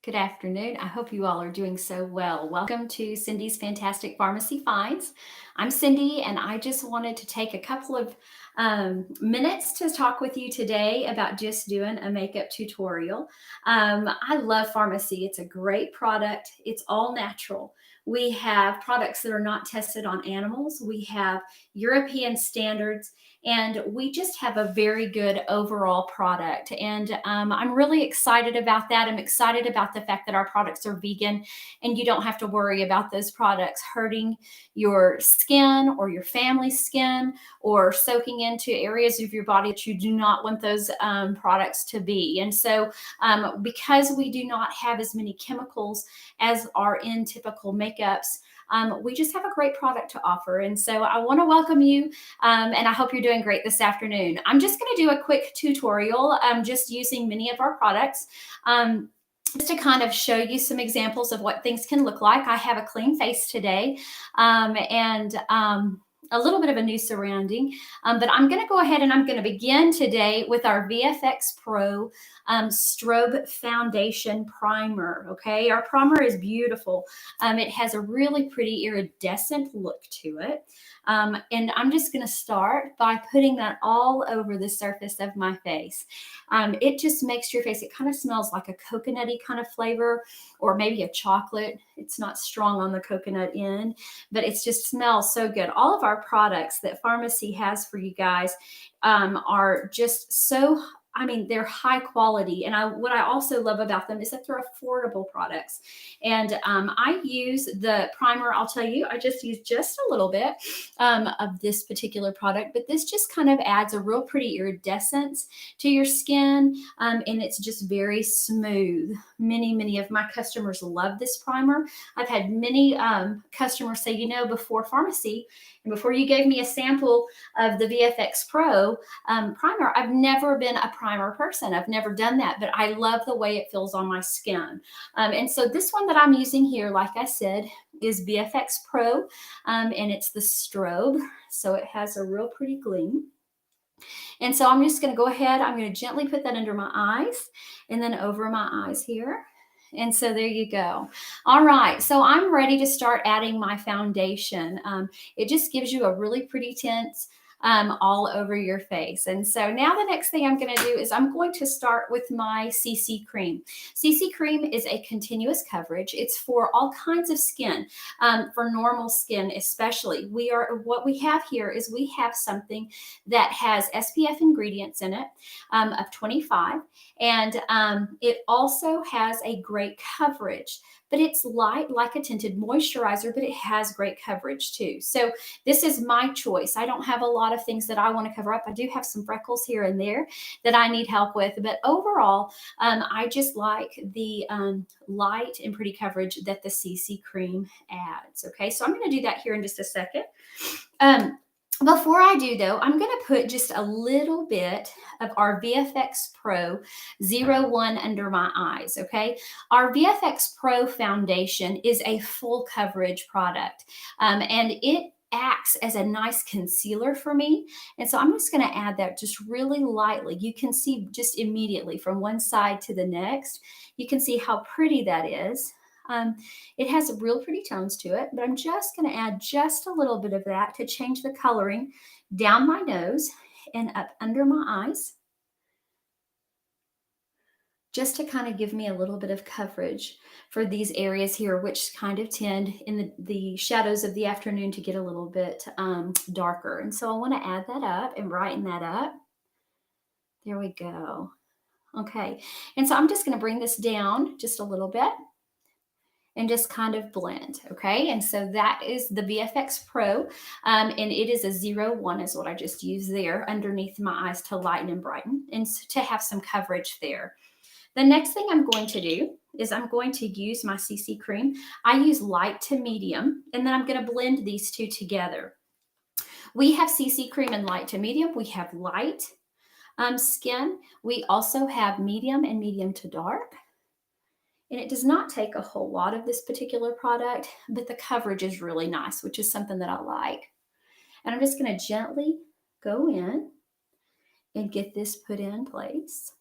Good afternoon. I hope you all are doing so well. Welcome to Cindy's Fantastic Pharmacy Finds. I'm Cindy, and I just wanted to take a couple of minutes to talk with you today about just doing a makeup tutorial. I love Farmasi. It's a great product. It's all natural. We have products that are not tested on animals. We have European standards, and we just have a very good overall product. And I'm really excited about that. I'm excited about the fact that our products are vegan, and you don't have to worry about those products hurting your skin or your family's skin or soaking into areas of your body that you do not want those products to be. And so, because we do not have as many chemicals as are in typical makeups, we just have a great product to offer. And so I want to welcome you, and I hope you're doing great this afternoon. I'm just going to do a quick tutorial, just using many of our products. Just to kind of show you some examples of what things can look like. I have a clean face today, and a little bit of a new surrounding, but I'm going to go ahead and I'm going to begin today with our VFX Pro Strobe Foundation Primer. Okay, our primer is beautiful. It has a really pretty iridescent look to it. And I'm just going to start by putting that all over the surface of my face. It just makes your face, it kind of smells like a coconutty kind of flavor, or maybe a chocolate. It's not strong on the coconut end, but it just smells so good. All of our products that Farmasi has for you guys are just so, they're high quality. And what I also love about them is that they're affordable products. And I use the primer, I'll tell you, I just use just a little bit of this particular product, but this just kind of adds a real pretty iridescence to your skin, and it's just very smooth. Many of my customers love this primer. I've had many customers say, before Farmasi and before you gave me a sample of the VFX Pro primer, I've never been a primer person. I've never done that, but I love the way it feels on my skin. And so this one that I'm using here, like I said, is VFX Pro, and it's the strobe. So it has a real pretty gleam. And so I'm just going to go ahead, I'm going to gently put that under my eyes and then over my eyes here. And so there you go. All right, so I'm ready to start adding my foundation. It just gives you a really pretty tint all over your face. And so now the next thing I'm going to do is I'm going to start with my CC cream. CC cream is a continuous coverage. It's for all kinds of skin, for normal skin especially. What we have here is we have something that has SPF ingredients in it of 25, and it also has a great coverage, but it's light like a tinted moisturizer, but it has great coverage too. So this is my choice. I don't have a lot of things that I want to cover up. I do have some freckles here and there that I need help with, but overall, I just like the light and pretty coverage that the CC cream adds. Okay, so I'm going to do that here in just a second. Before I do, though, I'm going to put just a little bit of our VFX Pro 01 under my eyes, okay? Our VFX Pro foundation is a full coverage product, and it acts as a nice concealer for me. And so I'm just going to add that just really lightly. You can see just immediately from one side to the next, you can see how pretty that is. It has real pretty tones to it, but I'm just going to add just a little bit of that to change the coloring down my nose and up under my eyes, just to kind of give me a little bit of coverage for these areas here, which kind of tend in the shadows of the afternoon to get a little bit darker. And so I want to add that up and brighten that up. There we go. Okay, and so I'm just going to bring this down just a little bit and just kind of blend, okay? And so that is the VFX Pro, and it is a 01 is what I just used there underneath my eyes to lighten and brighten and to have some coverage there. The next thing I'm going to do is I'm going to use my CC cream. I use light to medium, and then I'm going to blend these two together. We have CC cream and light to medium. We have light skin. We also have medium and medium to dark. And it does not take a whole lot of this particular product, but the coverage is really nice, which is something that I like. And I'm just going to gently go in and get this put in place.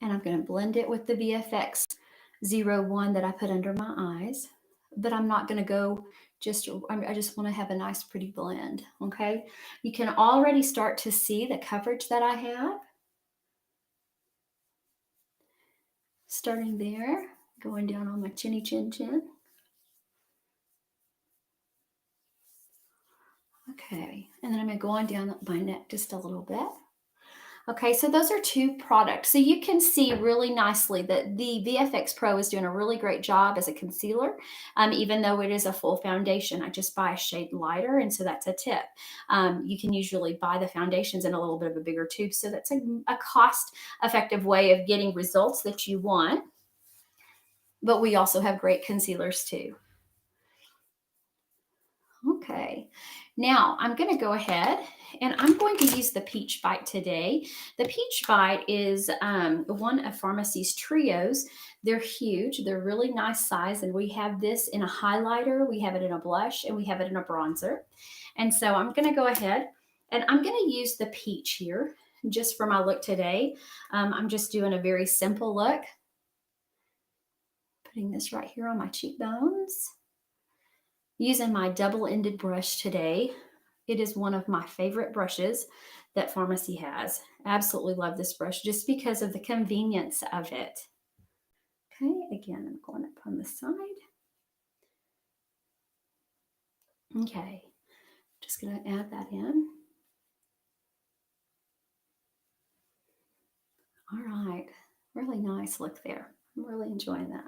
And I'm going to blend it with the VFX 01 that I put under my eyes. But I'm not going to go I just want to have a nice pretty blend. Okay. You can already start to see the coverage that I have. Starting there, going down on my chinny chin chin. Okay, and then I'm going to go on down my neck just a little bit. Okay, so those are two products. So you can see really nicely that the VFX Pro is doing a really great job as a concealer, even though it is a full foundation. I just buy a shade lighter, and so that's a tip. You can usually buy the foundations in a little bit of a bigger tube, so that's a cost-effective way of getting results that you want. But we also have great concealers too. Okay, now I'm going to go ahead and I'm going to use the Peach Bite today. The Peach Bite is one of Farmacy's trios. They're huge, they're really nice size, and we have this in a highlighter, we have it in a blush, and we have it in a bronzer. And so I'm going to go ahead and I'm going to use the peach here just for my look today. I'm just doing a very simple look. Putting this right here on my cheekbones. Using my double-ended brush today. It is one of my favorite brushes that Farmacy has. Absolutely love this brush just because of the convenience of it. Okay, again, I'm going up on the side. Okay, just going to add that in. All right, really nice look there. I'm really enjoying that.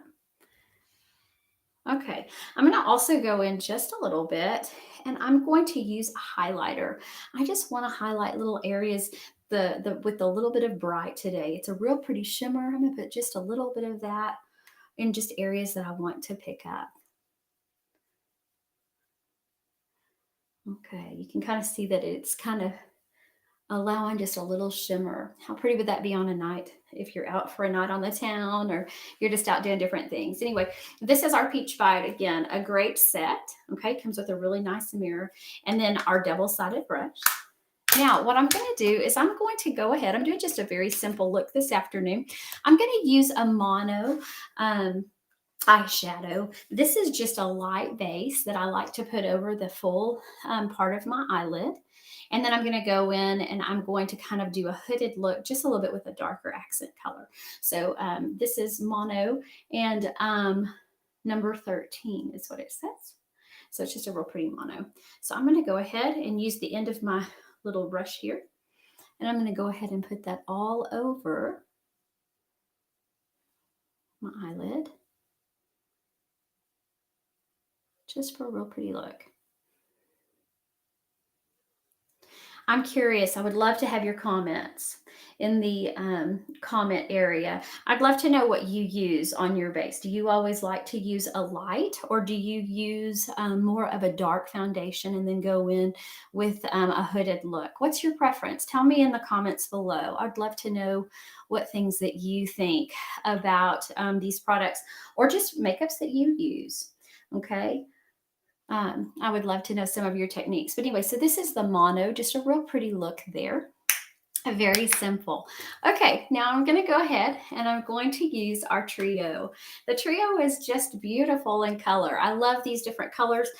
Okay, I'm going to also go in just a little bit and I'm going to use a highlighter. I just want to highlight little areas with a little bit of bright today. It's a real pretty shimmer. I'm going to put just a little bit of that in just areas that I want to pick up. Okay, you can kind of see that it's kind of allowing just a little shimmer. How pretty would that be on a night if you're out for a night on the town or you're just out doing different things? Anyway, this is our Peach Bite. Again, a great set. Okay, comes with a really nice mirror and then our double-sided brush. Now, what I'm going to do is I'm going to go ahead. I'm doing just a very simple look this afternoon. I'm going to use a mono eyeshadow. This is just a light base that I like to put over the full part of my eyelid. And then I'm going to go in and I'm going to kind of do a hooded look just a little bit with a darker accent color. So this is mono and number 13 is what it says. So it's just a real pretty mono. So I'm going to go ahead and use the end of my little brush here. And I'm going to go ahead and put that all over my eyelid. Just for a real pretty look. I'm curious. I would love to have your comments in the comment area. I'd love to know what you use on your base. Do you always like to use a light or do you use more of a dark foundation and then go in with a hooded look? What's your preference? Tell me in the comments below. I'd love to know what things that you think about these products or just makeups that you use. Okay. I would love to know some of your techniques. But anyway, so this is the mono, just a real pretty look there. Very simple. Okay, now I'm going to go ahead and I'm going to use our trio. The trio is just beautiful in color. I love these different colors.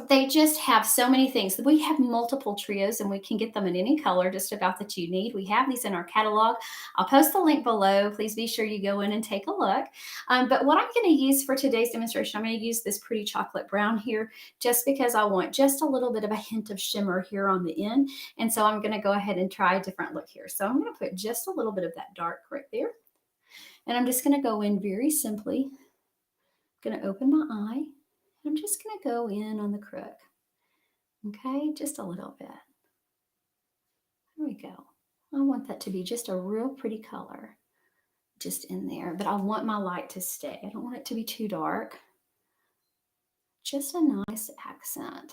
They just have so many things. We have multiple trios and we can get them in any color just about that you need. We have these in our catalog. I'll post the link below. Please be sure you go in and take a look. But what I'm going to use for today's demonstration, I'm going to use this pretty chocolate brown here just because I want just a little bit of a hint of shimmer here on the end. And so I'm going to go ahead and try a different look here. So I'm going to put just a little bit of that dark right there. And I'm just going to go in very simply. I'm going to open my eye. I'm just going to go in on the crook. Okay, just a little bit. There we go. I want that to be just a real pretty color just in there, but I want my light to stay. I don't want it to be too dark. Just a nice accent.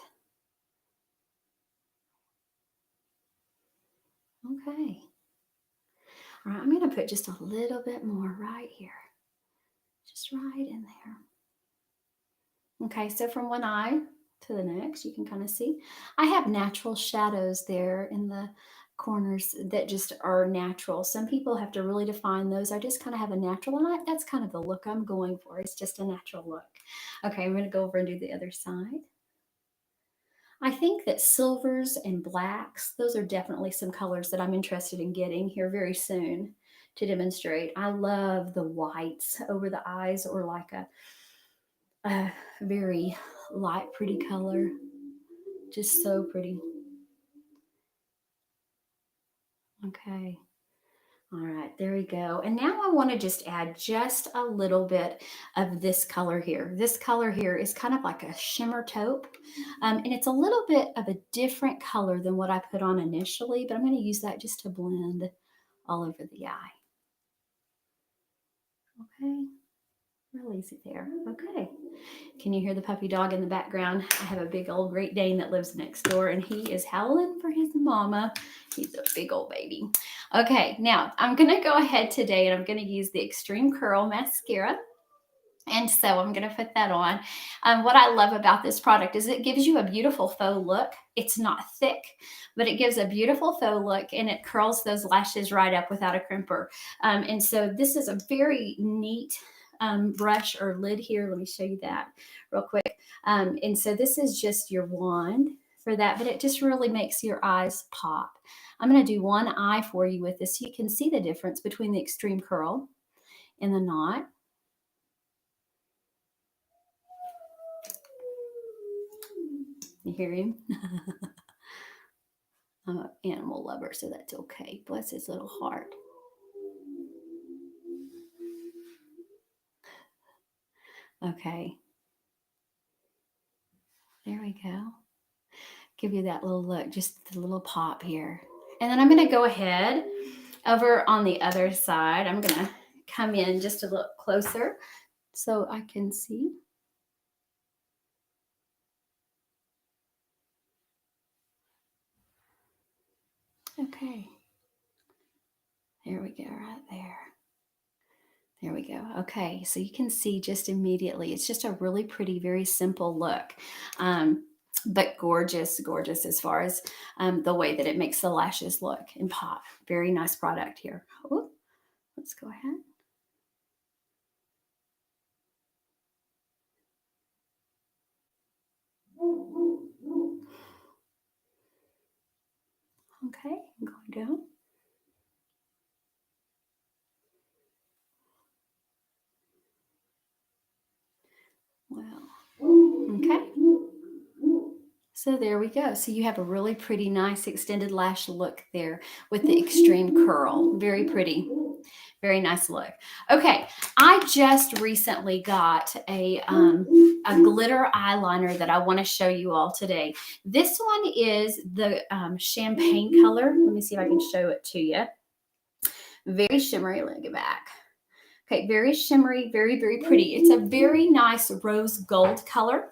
Okay. All right, I'm going to put just a little bit more right here. Just right in there. Okay, so from one eye to the next, you can kind of see I have natural shadows there in the corners that just are natural. Some people have to really define those. I just kind of have a natural, and that's kind of the look I'm going for. It's just a natural look. Okay, I'm going to go over and do the other side. I think that silvers and blacks, those are definitely some colors that I'm interested in getting here very soon to demonstrate. I love the whites over the eyes, or like a very light, pretty color. Just so pretty. Okay. All right, there we go. And now I want to just add just a little bit of this color here. This color here is kind of like a shimmer taupe. And it's a little bit of a different color than what I put on initially, but I'm going to use that just to blend all over the eye. Okay, real easy there. Okay. Can you hear the puppy dog in the background? I have a big old Great Dane that lives next door, and he is howling for his mama. He's a big old baby. Okay, now I'm going to go ahead today and I'm going to use the Extreme Curl Mascara. And so I'm going to put that on. What I love about this product is it gives you a beautiful faux look. It's not thick, but it gives a beautiful faux look, and it curls those lashes right up without a crimper. And so this is a very neat brush or lid here. Let me show you that real quick. And so this is just your wand for that, but it just really makes your eyes pop. I'm going to do one eye for you with this so you can see the difference between the extreme curl and the knot. You hear him? I'm an animal lover, so that's okay. Bless his little heart. Okay. There we go. Give you that little look, just the little pop here. And then I'm going to go ahead over on the other side. I'm going to come in just a little closer so I can see. Okay. There we go, right there. There we go. Okay, so you can see just immediately, it's just a really pretty, very simple look. But gorgeous, gorgeous as far as the way that it makes the lashes look and pop. Very nice product here. Ooh, let's go ahead. Okay, I'm going down. Well, okay. So there we go. So you have a really pretty, nice extended lash look there with the extreme curl. Very pretty. Very nice look. Okay, I just recently got a glitter eyeliner that I want to show you all today. This one is the champagne color. Let me see if I can show it to you. Very shimmery. Let me get back. Okay, very shimmery, very, very pretty. It's a very nice rose gold color.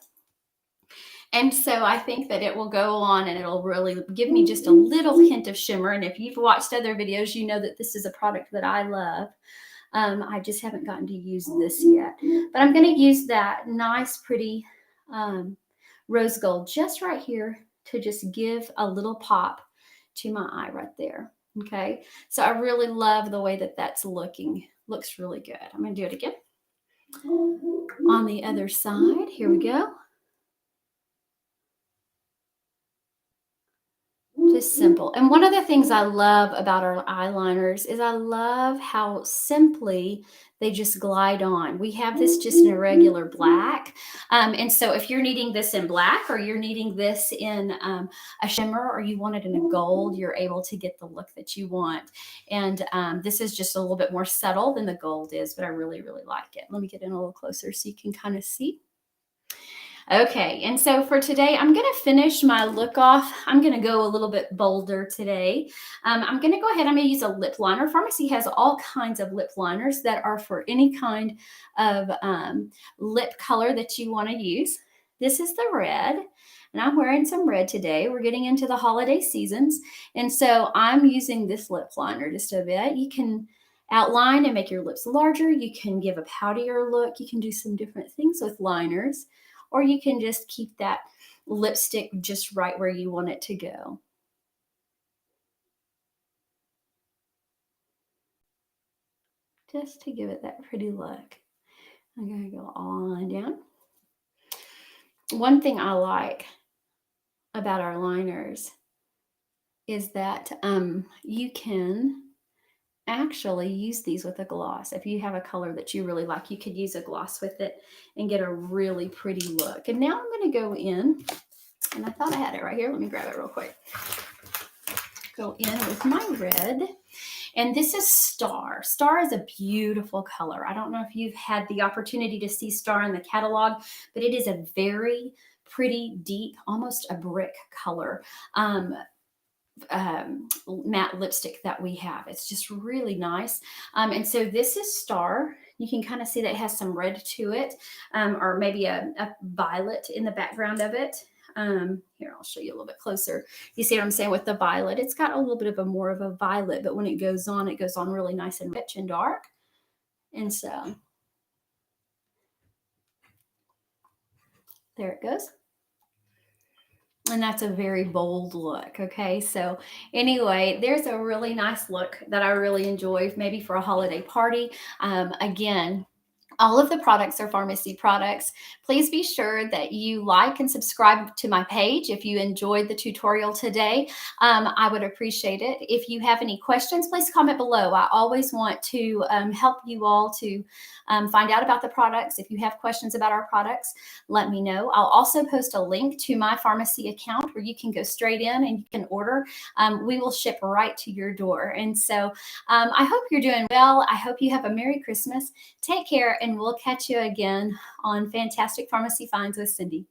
And so I think that it will go on and it'll really give me just a little hint of shimmer. And if you've watched other videos, you know that this is a product that I love. I just haven't gotten to use this yet. But I'm going to use that nice, pretty rose gold just right here to just give a little pop to my eye right there. Okay. So I really love the way that that's looking. Looks really good. I'm going to do it again. On the other side, here we go. Just simple. And one of the things I love about our eyeliners is I love how simply they just glide on. We have this just in a regular black. And so if you're needing this in black, or you're needing this in a shimmer, or you want it in a gold, you're able to get the look that you want. And this is just a little bit more subtle than the gold is, but I really, really like it. Let me get in a little closer so you can kind of see. Okay, and so for today, I'm going to finish my look off. I'm going to go a little bit bolder today. I'm going to go ahead. I'm going to use a lip liner. Farmasi has all kinds of lip liners that are for any kind of lip color that you want to use. This is the red, and I'm wearing some red today. We're getting into the holiday seasons, and so I'm using this lip liner just a bit. You can outline and make your lips larger. You can give a poutier look. You can do some different things with liners. Or you can just keep that lipstick just right where you want it to go. just to give it that pretty look. I'm going to go on down. One thing I like about our liners is that you can actually use these with a gloss. If you have a color that you really like, you could use a gloss with it and get a really pretty look. And now I'm going to go in, and I thought I had it right here. Let me grab it real quick. Go in with my red. And this is Star. Star is a beautiful color. I don't know if you've had the opportunity to see Star in the catalog, but it is a very pretty, deep, almost a brick color. Matte lipstick that we have. It's just really nice. And so this is Star. You can kind of see that it has some red to it, or maybe a violet in the background of it. Here, I'll show you a little bit closer. You see what I'm saying with the violet? It's got a little bit of a more of a violet, but when it goes on really nice and rich and dark. And so there it goes. And that's a very bold look. Okay. So anyway, there's a really nice look that I really enjoy, maybe for a holiday party. Again, all of the products are Farmasi products. Please be sure that you like and subscribe to my page if you enjoyed the tutorial today. I would appreciate it. If you have any questions, please comment below. I always want to help you all to find out about the products. If you have questions about our products, let me know. I'll also post a link to my Farmasi account where you can go straight in and you can order. We will ship right to your door. And so I hope you're doing well. I hope you have a Merry Christmas. Take care, and we'll catch you again on Fantastic Farmasi Finds with Cindy.